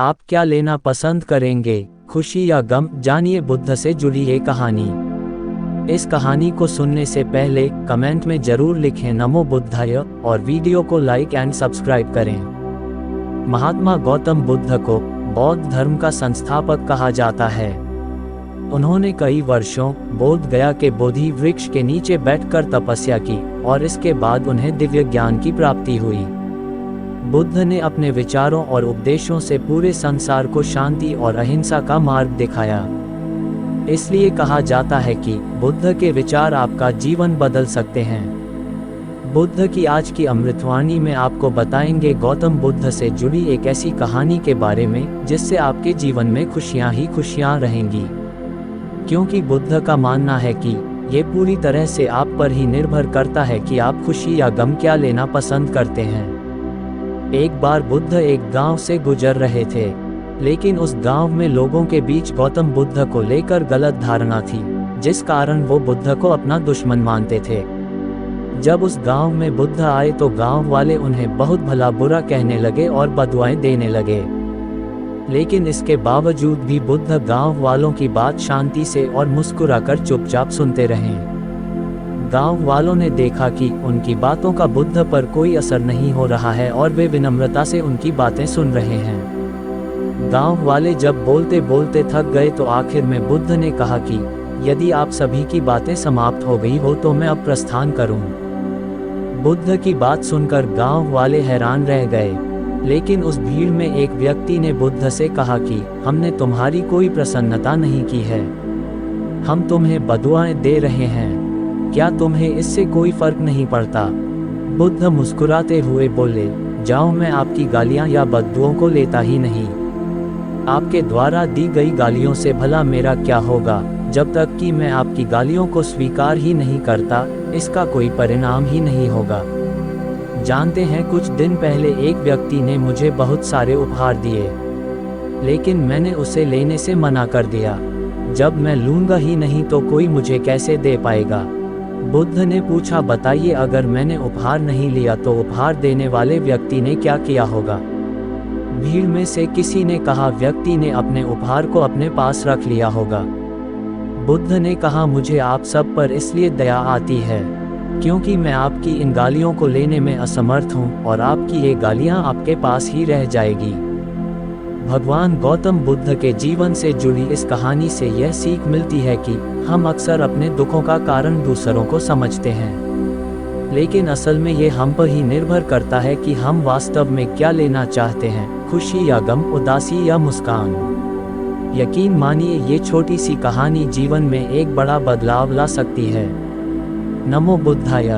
आप क्या लेना पसंद करेंगे, खुशी या गम? जानिए बुद्ध से जुड़ी ये कहानी। इस कहानी को सुनने से पहले कमेंट में जरूर लिखें नमो बुद्धाय और वीडियो को लाइक एंड सब्सक्राइब करें। महात्मा गौतम बुद्ध को बौद्ध धर्म का संस्थापक कहा जाता है। उन्होंने कई वर्षों बोध गया के बोधि वृक्ष के नीचे बैठकर तपस्या की और इसके बाद उन्हें दिव्य ज्ञान की प्राप्ति हुई। बुद्ध ने अपने विचारों और उपदेशों से पूरे संसार को शांति और अहिंसा का मार्ग दिखाया। इसलिए कहा जाता है कि बुद्ध के विचार आपका जीवन बदल सकते हैं। बुद्ध की आज की अमृतवाणी में आपको बताएंगे गौतम बुद्ध से जुड़ी एक ऐसी कहानी के बारे में जिससे आपके जीवन में खुशियां ही खुशियां रहेंगी। क्योंकि बुद्ध का मानना है कि ये पूरी तरह से आप पर ही निर्भर करता है कि आप खुशी या गम क्या लेना पसंद करते हैं। एक बार बुद्ध एक गांव से गुजर रहे थे, लेकिन उस गांव में लोगों के बीच गौतम बुद्ध को लेकर गलत धारणा थी, जिस कारण वो बुद्ध को अपना दुश्मन मानते थे। जब उस गांव में बुद्ध आए तो गांव वाले उन्हें बहुत भला बुरा कहने लगे और बदुआएं देने लगे। लेकिन इसके बावजूद भी बुद्ध गांव वालों की बात शांति से और मुस्कुराकर चुपचाप सुनते रहे। गांव वालों ने देखा कि उनकी बातों का बुद्ध पर कोई असर नहीं हो रहा है और वे विनम्रता से उनकी बातें सुन रहे हैं। गांव वाले जब बोलते बोलते थक गए तो आखिर में बुद्ध ने कहा कि यदि आप सभी की बातें समाप्त हो गई हो तो मैं अब प्रस्थान करूं। बुद्ध की बात सुनकर गांव वाले हैरान रह गए, लेकिन उस भीड़ में एक व्यक्ति ने बुद्ध से कहा कि हमने तुम्हारी कोई प्रसन्नता नहीं की है, हम तुम्हें बदुआएं दे रहे हैं, क्या तुम्हें इससे कोई फर्क नहीं पड़ता? बुद्ध मुस्कुराते हुए बोले, जाओ, मैं आपकी गालियां या बद्दुओं को लेता ही नहीं। आपके द्वारा दी गई गालियों से भला मेरा क्या होगा? जब तक कि मैं आपकी गालियों को स्वीकार ही नहीं करता, इसका कोई परिणाम ही नहीं होगा। जानते हैं, कुछ दिन पहले एक व्यक्ति ने मुझे बहुत सारे उपहार दिए, लेकिन मैंने उसे लेने से मना कर दिया। जब मैं लूंगा ही नहीं तो कोई मुझे कैसे दे पाएगा? बुद्ध ने पूछा, बताइए, अगर मैंने उपहार नहीं लिया तो उपहार देने वाले व्यक्ति ने क्या किया होगा? भीड़ में से किसी ने कहा, व्यक्ति ने अपने उपहार को अपने पास रख लिया होगा। बुद्ध ने कहा, मुझे आप सब पर इसलिए दया आती है क्योंकि मैं आपकी इन गालियों को लेने में असमर्थ हूँ और आपकी ये गालियाँ आपके पास ही रह जाएगी। भगवान गौतम बुद्ध के जीवन से जुड़ी इस कहानी से यह सीख मिलती है कि हम अक्सर अपने दुखों का कारण दूसरों को समझते हैं, लेकिन असल में ये हम पर ही निर्भर करता है कि हम वास्तव में क्या लेना चाहते हैं, खुशी या गम, उदासी या मुस्कान। यकीन मानिए, ये छोटी सी कहानी जीवन में एक बड़ा बदलाव ला सकती है। नमो बुद्धाय।